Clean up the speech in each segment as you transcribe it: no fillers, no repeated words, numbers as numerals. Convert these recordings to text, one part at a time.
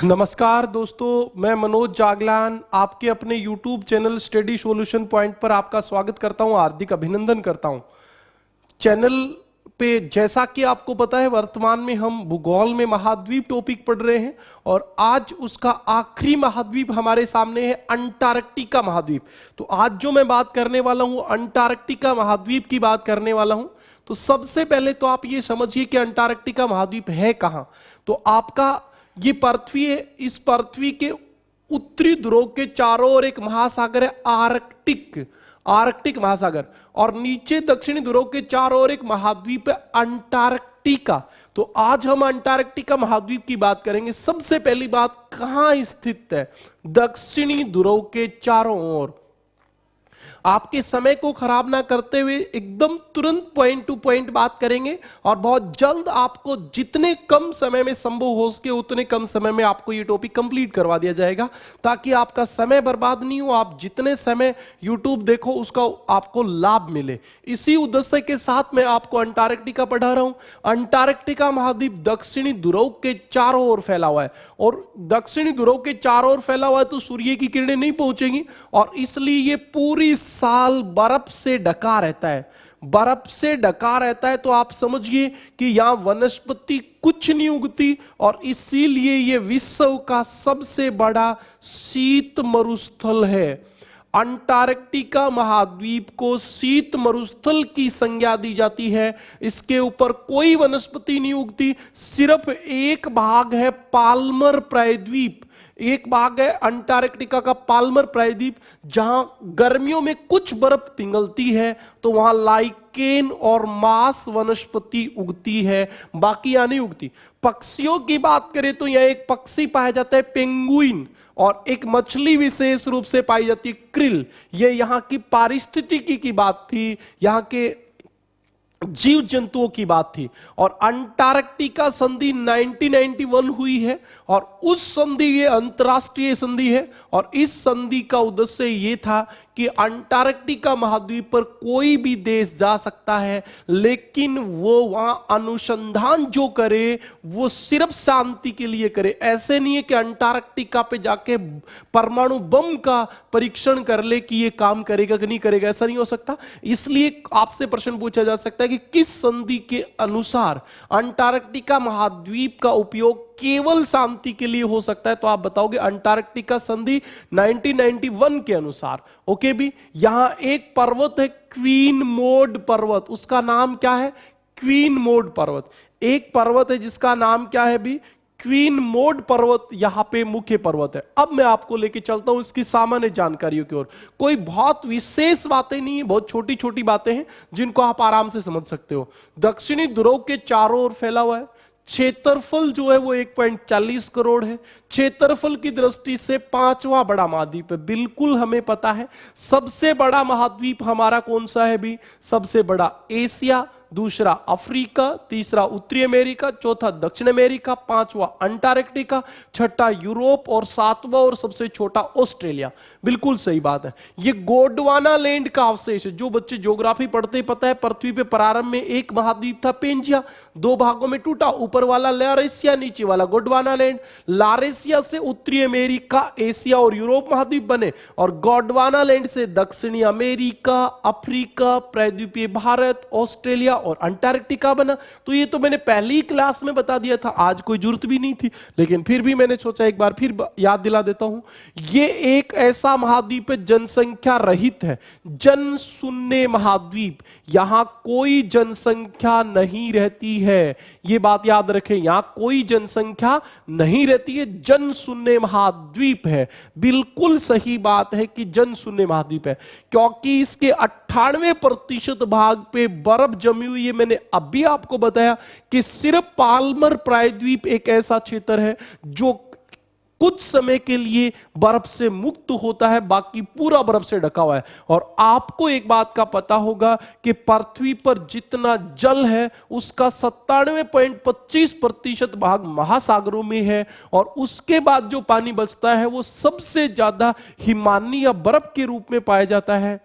नमस्कार दोस्तों, मैं मनोज जागलान आपके अपने YouTube channel study solution point पर आपका स्वागत करता हूं, हार्दिक अभिनंदन करता हूं। चैनल पे जैसा कि आपको पता है, वर्तमान में हम भूगोल में महाद्वीप टॉपिक पढ़ रहे हैं और आज उसका आखिरी महाद्वीप हमारे सामने है, अंटार्कटिका महाद्वीप। तो आज जो मैं बात करने वाला हूं, अंटार्कटिका महाद्वीप की बात करने वाला हूं। तो सबसे पहले तो आप ये समझिए कि अंटार्कटिका महाद्वीप है कहां। तो आपका ये पृथ्वी है, इस पृथ्वी के उत्तरी ध्रुव के चारों ओर एक महासागर है, आर्कटिक महासागर, और नीचे दक्षिणी ध्रुव के चारों ओर एक महाद्वीप है, अंटार्कटिका। तो आज हम अंटार्कटिका महाद्वीप की बात करेंगे। सबसे पहली बात, कहां स्थित है? दक्षिणी ध्रुव के चारों ओर। आपके समय को खराब ना करते हुए एकदम तुरंत पॉइंट टू पॉइंट बात करेंगे और बहुत जल्द आपको जितने कम समय में संभव हो सके उतने कम समय में आपको ये टॉपिक कंप्लीट करवा दिया जाएगा, ताकि आपका समय बर्बाद नहीं हो। आप जितने समय YouTube देखो उसका आपको लाभ मिले। इसी उद्देश्य के साथ मैं आपको अंटार्कटिका पढ़ा रहा हूं। अंटार्कटिका महाद्वीप दक्षिणी ध्रुव के चारों ओर फैला हुआ है, और दक्षिणी ध्रुव के चारों ओर फैला हुआ है तो सूर्य की किरणें नहीं पहुंचेंगी, और इसलिए ये पूरी साल बर्फ से ढका रहता है। बर्फ से ढका रहता है तो आप समझिए कि यहां वनस्पति कुछ नहीं उगती, और इसीलिए यह विश्व का सबसे बड़ा शीत मरुस्थल है। अंटार्कटिका महाद्वीप को शीत मरुस्थल की संज्ञा दी जाती है। इसके ऊपर कोई वनस्पति नहीं उगती, सिर्फ एक भाग है पाल्मर प्रायद्वीप। एक भाग है अंटार्कटिका का पाल्मर प्रायद्वीप, जहां गर्मियों में कुछ बर्फ पिघलती है तो वहां लाइकेन और मांस वनस्पति उगती है, बाकी यहां नहीं उगती। पक्षियों की बात करें तो यहां एक पक्षी पाया जाता है, पेंगुइन, और एक मछली विशेष रूप से पाई जाती है, क्रिल। ये यहां की पारिस्थितिकी की बात थी, यहां के जीव जंतुओं की बात थी। और अंटार्कटिका संधि 1991 हुई है, और उस संधि, ये अंतरराष्ट्रीय संधि है, और इस संधि का उद्देश्य ये था कि अंटार्कटिका महाद्वीप पर कोई भी देश जा सकता है, लेकिन वो वहां अनुसंधान जो करे वो सिर्फ शांति के लिए करे। ऐसे नहीं है कि अंटार्कटिका पे जाके परमाणु बम का परीक्षण कर ले कि ये काम करेगा कि नहीं करेगा, ऐसा नहीं हो सकता। इसलिए आपसे प्रश्न पूछा जा सकता है कि किस संधि के अनुसार अंटार्कटिका महाद्वीप का उपयोग केवल शांति के लिए हो सकता है, तो आप बताओगे अंटार्कटिका संधि 1991 के अनुसार। ओके भी, यहां एक पर्वत है, क्वीन मोड पर्वत। उसका नाम क्या है? क्वीन मोड पर्वत। एक पर्वत है जिसका नाम क्या है भी? क्वीन मोड पर्वत यहां पे मुख्य पर्वत है। अब मैं आपको लेके चलता हूं इसकी सामान्य जानकारियों की ओर। कोई बहुत विशेष बातें नहीं है, बहुत छोटी छोटी बातें हैं जिनको आप आराम से समझ सकते हो। दक्षिणी ध्रुव के चारों ओर फैला हुआ है। क्षेत्रफल जो है वो 1.40 करोड़ है। क्षेत्रफल की दृष्टि से पांचवा बड़ा महाद्वीप है, बिल्कुल हमें पता है। सबसे बड़ा महाद्वीप हमारा कौन सा है भी? सबसे बड़ा एशिया, दूसरा अफ्रीका, तीसरा उत्तरी अमेरिका, चौथा दक्षिण अमेरिका, पांचवा अंटार्कटिका, छठा यूरोप, और सातवां और सबसे छोटा ऑस्ट्रेलिया। बिल्कुल सही बात है। ये गोंडवाना लैंड का अवशेष है। जो बच्चे ज्योग्राफी पढ़ते पता है, पृथ्वी पे प्रारंभ में एक महाद्वीप था, पेंजिया, दो भागों में टूटा, ऊपर वाला लारेशिया, नीचे वाला गोंडवाना लैंड। लारेशिया से उत्तरी अमेरिका, एशिया और यूरोप महाद्वीप बने, और गोंडवाना लैंड से दक्षिणी अमेरिका, अफ्रीका, प्रायद्वीपीय भारत, ऑस्ट्रेलिया और अंटार्कटिका बना। तो ये तो मैंने पहली क्लास में बता दिया था, आज कोई जरूरत भी नहीं थी, लेकिन फिर भी मैंने सोचा एक बार फिर याद दिला देता हूं। ये एक ऐसा महाद्वीप है जनसंख्या रहित है, जन शून्य महाद्वीप। यहां कोई जनसंख्या नहीं रहती है, ये बात याद रखें। यहां कोई जनसंख्या नहीं रहती है, जन शून्य महाद्वीप है। बिल्कुल सही बात है कि जन शून्य महाद्वीप है, क्योंकि इसके 98% भाग पे बर्फ जमी हुई। ये मैंने अभी आपको बताया कि सिर्फ पाल्मर प्रायद्वीप एक ऐसा क्षेत्र है जो कुछ समय के लिए बर्फ से मुक्त होता है, बाकी पूरा बर्फ से ढका हुआ है। और आपको एक बात का पता होगा कि पृथ्वी पर जितना जल है उसका 97.25% भाग महासागरों में है, और उसके बाद जो पानी बचता है वो सबसे ज्यादा हिमानी या बर्फ के रूप में पाया जाता है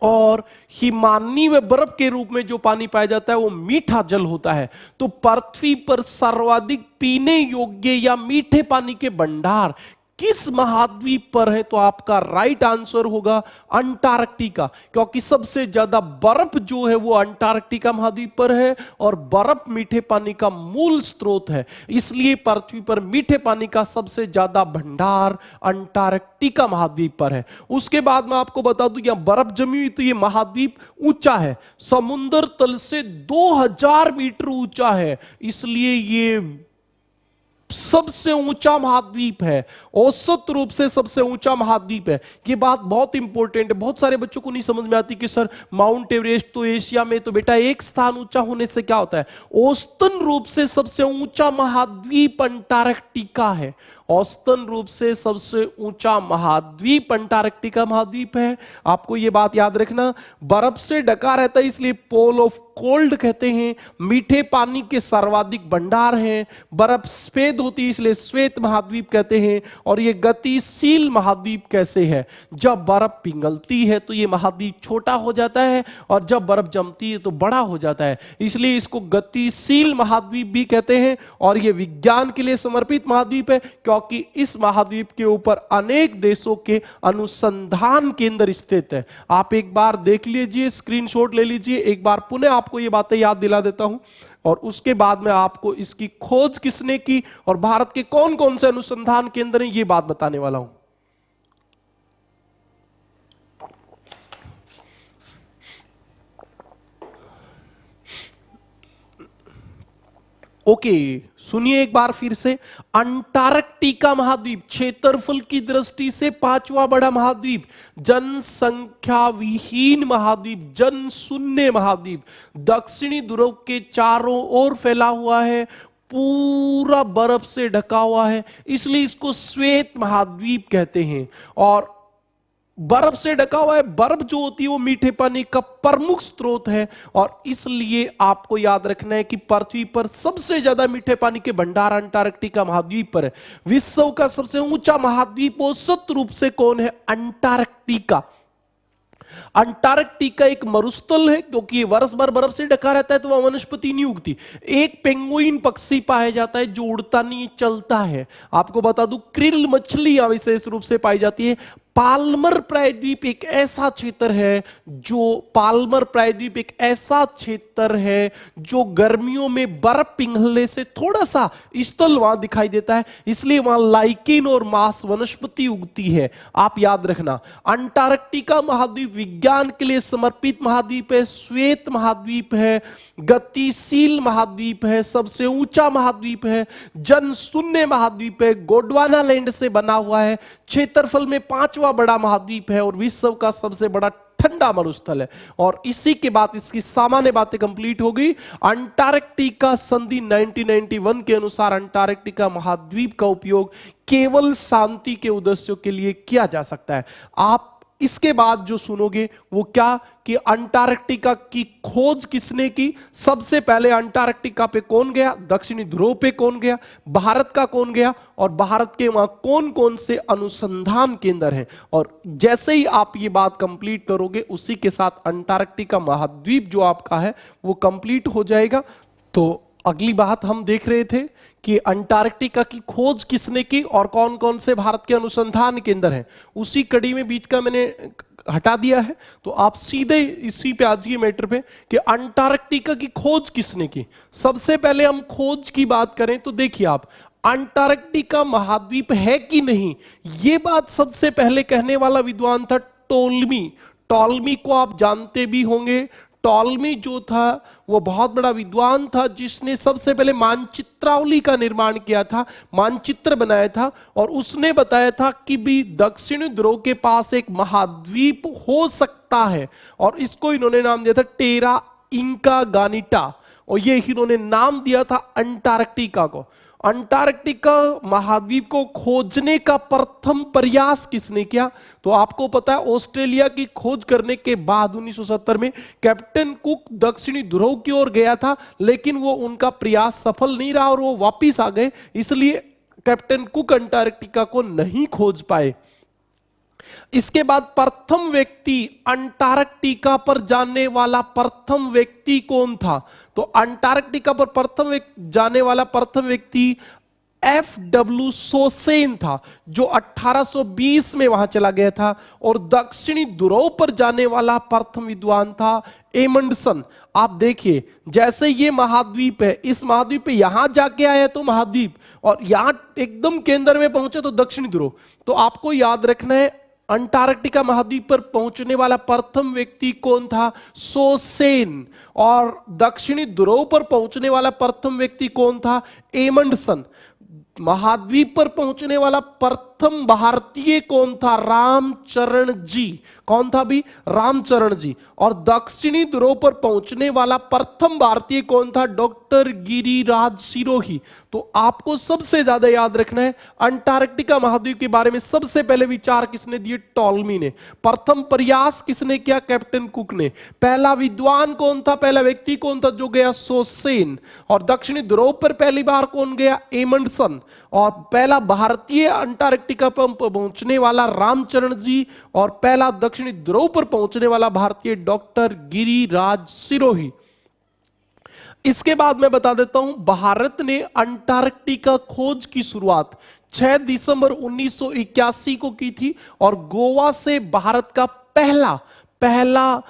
और हिमानी व बर्फ के रूप में जो पानी पाया जाता है वो मीठा जल होता है। तो पृथ्वी पर सर्वाधिक पीने योग्य या मीठे पानी के भंडार किस महाद्वीप पर है? तो आपका राइट आंसर होगा अंटार्कटिका, क्योंकि सबसे ज्यादा बर्फ जो है वो अंटार्कटिका महाद्वीप पर है और बर्फ मीठे पानी का मूल स्रोत है। इसलिए पृथ्वी पर मीठे पानी का सबसे ज्यादा भंडार अंटार्कटिका महाद्वीप पर है। उसके बाद मैं आपको बता दूं, यहां बर्फ जमी हुई, तो ये महाद्वीप ऊंचा है, समुद्र तल से 2000 मीटर ऊंचा है, इसलिए ये सबसे ऊंचा महाद्वीप है, औसत रूप से सबसे ऊंचा महाद्वीप है। ये बात बहुत इंपॉर्टेंट है, बहुत सारे बच्चों को नहीं समझ में आती कि सर माउंट एवरेस्ट तो एशिया में, तो बेटा एक स्थान ऊंचा होने से क्या होता है? औसतन रूप से सबसे ऊंचा महाद्वीप अंटार्कटिका है। औसतन रूप से सबसे ऊंचा महाद्वीप अंटार्कटिका महाद्वीप है। आपको यह बात याद रखना, बर्फ से ढका रहता है इसलिए पोल ऑफ कोल्ड कहते हैं। मीठे पानी के सर्वाधिक भंडार हैं। बर्फ सफेद होती है इसलिए श्वेत महाद्वीप कहते हैं। और यह गतिशील महाद्वीप कैसे है? जब बर्फ पिघलती है तो यह महाद्वीप छोटा हो जाता है और जब बर्फ जमती है तो बड़ा हो जाता है, इसलिए इसको गतिशील महाद्वीप भी कहते हैं। और यह विज्ञान के लिए समर्पित महाद्वीप है, क्योंकि इस महाद्वीप के ऊपर अनेक देशों के अनुसंधान केंद्र स्थित है। आप एक बार देख लीजिए, स्क्रीनशॉट ले लीजिए, एक बार पुनः आपको ये बातें याद दिला देता हूं और उसके बाद में आपको इसकी खोज किसने की और भारत के कौन कौन से अनुसंधान केंद्र हैं ये बात बताने वाला हूं। ओके, सुनिए एक बार फिर से। अंटार्कटिका महाद्वीप क्षेत्रफल की दृष्टि से पांचवा बड़ा महाद्वीप, जनसंख्या विहीन महाद्वीप, जन शून्य महाद्वीप, दक्षिणी ध्रुव के चारों ओर फैला हुआ है, पूरा बर्फ से ढका हुआ है, इसलिए इसको श्वेत महाद्वीप कहते हैं। और बर्फ से ढका हुआ है, बर्फ जो होती है वो मीठे पानी का प्रमुख स्रोत है और इसलिए आपको याद रखना है कि पृथ्वी पर सबसे ज्यादा मीठे पानी के भंडार अंटार्कटिका महाद्वीप पर है। विश्व का सबसे ऊंचा महाद्वीप औसत रूप से कौन है? अंटार्कटिका। अंटार्कटिका एक मरुस्थल है, क्योंकि वर्ष भर बर्फ से ढका रहता है तो वह वनस्पति नहीं उगती। एक पेंगुइन पक्षी पाया जाता है जो उड़ता नहीं चलता है। आपको बता दूं, क्रिल मछली विशेष रूप से पाई जाती है। पाल्मर प्रायद्वीप एक ऐसा क्षेत्र है जो गर्मियों में बर्फ पिघलने से थोड़ा सा स्थल वहां दिखाई देता है, इसलिए वहां लाइकेन और मांस वनस्पति उगती है। आप याद रखना, अंटार्कटिका महाद्वीप विज्ञान के लिए समर्पित महाद्वीप है, श्वेत महाद्वीप है, गतिशील महाद्वीप है, सबसे ऊंचा महाद्वीप है, जन शून्य महाद्वीप है, गोंडवाना लैंड से बना हुआ है, क्षेत्रफल में पांचवा बड़ा महाद्वीप है और विश्व का सबसे बड़ा ठंडा मरुस्थल है। और इसी के बाद इसकी सामान्य बातें कंप्लीट हो गई। अंटार्कटिका संधि 1991 के अनुसार अंटार्कटिका महाद्वीप का उपयोग केवल शांति के उद्देश्यों के लिए किया जा सकता है। आप इसके बाद जो सुनोगे वो क्या कि अंटार्कटिका की खोज किसने की? सबसे पहले अंटार्कटिका पे कौन गया, दक्षिणी ध्रुव पे कौन गया, भारत का कौन गया और भारत के वहां कौन कौन से अनुसंधान केंद्र हैं। और जैसे ही आप ये बात कंप्लीट करोगे उसी के साथ अंटार्कटिका महाद्वीप जो आपका है वो कंप्लीट हो जाएगा। तो अगली बात हम देख रहे थे कि अंटार्कटिका की खोज किसने की और कौन कौन से भारत के अनुसंधान केंद्र हैं। उसी कड़ी में बीच का मैंने हटा दिया है, तो आप सीधे इसी पे आ जाइए मैटर पे कि अंटार्कटिका की खोज किसने की। सबसे पहले हम खोज की बात करें तो देखिए आप, अंटार्कटिका महाद्वीप है कि नहीं, ये बात सबसे पहले कहने वाला विद्वान था टॉलमी। टॉलमी को आप जानते भी होंगे। टॉलमी जो था वो बहुत बड़ा विद्वान था जिसने सबसे पहले मानचित्रावली का निर्माण किया था, मानचित्र बनाया था और उसने बताया था कि भी दक्षिणी ध्रुव के पास एक महाद्वीप हो सकता है और इसको इन्होंने नाम दिया था टेरा इंका गानिटा और ये इन्होंने नाम दिया था अंटार्कटिका को। अंटार्कटिका महाद्वीप को खोजने का प्रथम प्रयास किसने किया? तो आपको पता है ऑस्ट्रेलिया की खोज करने के बाद 1970 में कैप्टन कुक दक्षिणी ध्रुव की ओर गया था, लेकिन वो उनका प्रयास सफल नहीं रहा और वो वापिस आ गए, इसलिए कैप्टन कुक अंटार्कटिका को नहीं खोज पाए। इसके बाद प्रथम व्यक्ति अंटार्कटिका पर जाने वाला प्रथम व्यक्ति कौन था? तो अंटार्कटिका पर जाने वाला प्रथम व्यक्ति FW सोसेन था, जो 1820 में वहां चला गया था। और दक्षिणी ध्रुव पर जाने वाला प्रथम विद्वान था एमंडसन। आप देखिए, जैसे ये महाद्वीप है, इस महाद्वीप पे यहां जाके आया तो महाद्वीप, और यहां एकदम केंद्र में पहुंचे तो दक्षिणी ध्रुव। तो आपको याद रखना है, अंटार्कटिका महाद्वीप पर पहुंचने वाला प्रथम व्यक्ति कौन था? सोसेन। और दक्षिणी ध्रुव पर पहुंचने वाला प्रथम व्यक्ति कौन था? एमंडसन। महाद्वीप पर पहुंचने वाला प्रथम भारतीय कौन था? रामचरण जी। कौन था भी? रामचरण जी। और दक्षिणी ध्रुव पर पहुंचने वाला प्रथम भारतीय कौन था? डॉक्टर गिरिराज सिरोही। तो आपको सबसे ज्यादा याद रखना है, अंटार्कटिका महाद्वीप के बारे में सबसे पहले विचार किसने दिए? टॉलमी ने। प्रथम प्रयास किसने किया? कैप्टन कुक ने। पहला विद्वान कौन था? पहला व्यक्ति कौन था जो गया? सोसेन। और दक्षिणी ध्रुव पर पहली बार कौन गया? एमंडसन। और पहला भारतीय अंटार्कटिका पर पहुंचने वाला रामचरण जी, और पहला दक्षिणी ध्रुव पर पहुंचने वाला भारतीय डॉक्टर गिरिराज सिरोही। इसके बाद मैं बता देता हूं, भारत ने अंटार्कटिका खोज की शुरुआत 6 दिसंबर 1981 को की थी, और गोवा से भारत का पहला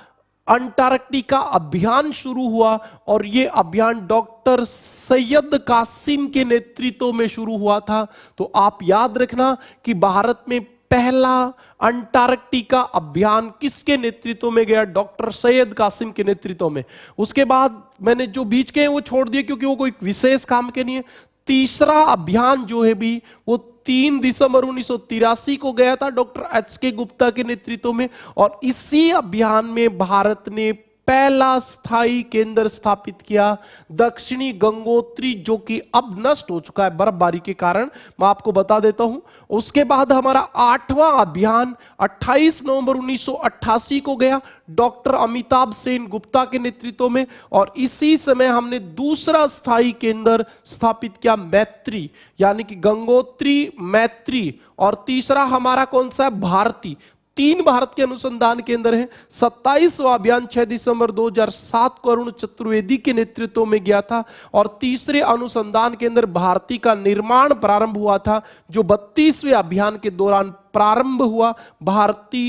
अंटार्कटिका अभियान शुरू हुआ। और यह अभियान डॉक्टर सैयद कासिम के नेतृत्व में शुरू हुआ था। तो आप याद रखना कि भारत में पहला अंटार्कटिका अभियान किसके नेतृत्व में गया? डॉक्टर सैयद कासिम के नेतृत्व में। उसके बाद मैंने जो बीच के हैं वो छोड़ दिए, क्योंकि वो कोई विशेष काम के नहीं है। तीसरा अभियान जो है भी, वो 3 दिसंबर 1983 को गया था डॉक्टर HK गुप्ता के नेतृत्व में। और इसी अभियान में भारत ने पहला स्थायी केंद्र स्थापित किया, दक्षिणी गंगोत्री, जो कि अब नष्ट हो चुका है बर्फबारी के कारण, मैं आपको बता देता हूं। उसके बाद हमारा 8वां अभियान 28 नवंबर 1988 को गया डॉक्टर अमिताभ सेन गुप्ता के नेतृत्व में। और इसी समय हमने दूसरा स्थायी केंद्र स्थापित किया, मैत्री, यानी कि गंगोत्री, मैत्री। और तीसरा हमारा कौन सा है? भारती। 3 भारत के अनुसंधान केंद्र हैं। 27वां अभियान 6 दिसंबर 2007 को अरुण चतुर्वेदी के नेतृत्व में गया था। और तीसरे अनुसंधान केंद्र भारती का निर्माण प्रारंभ हुआ था, जो 32वें अभियान के दौरान प्रारंभ हुआ, भारती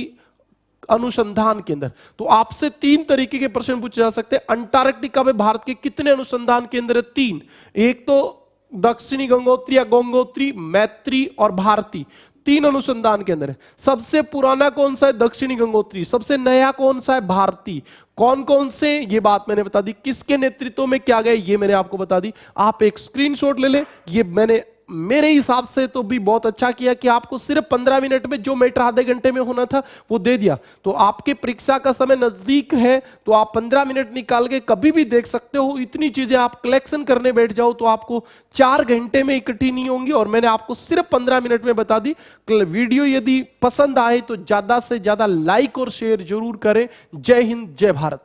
अनुसंधान केंद्र। तो आपसे 3 तरीके के प्रश्न पूछे जा सकते हैं। अंटार्कटिका में भारत के कितने अनुसंधान केंद्र? 3। एक तो दक्षिणी गंगोत्री या गंगोत्री, मैत्री और भारती, 3 अनुसंधान केंद्र है। सबसे पुराना कौन सा है? दक्षिणी गंगोत्री। सबसे नया कौन सा है? भारती। कौन कौन से? ये बात मैंने बता दी। किसके नेतृत्व में क्या गए ये मैंने आपको बता दी। आप एक स्क्रीनशॉट ले लें। ये मैंने मेरे हिसाब से तो भी बहुत अच्छा किया कि आपको सिर्फ 15 मिनट में जो मैटर आधे घंटे में होना था वो दे दिया। तो आपके परीक्षा का समय नजदीक है, तो आप 15 मिनट निकाल के कभी भी देख सकते हो। इतनी चीजें आप कलेक्शन करने बैठ जाओ तो आपको 4 घंटे में इकट्ठी नहीं होंगी, और मैंने आपको सिर्फ 15 मिनट में बता दी। वीडियो यदि पसंद आए तो ज्यादा से ज्यादा लाइक और शेयर जरूर करें। जय हिंद, जय भारत।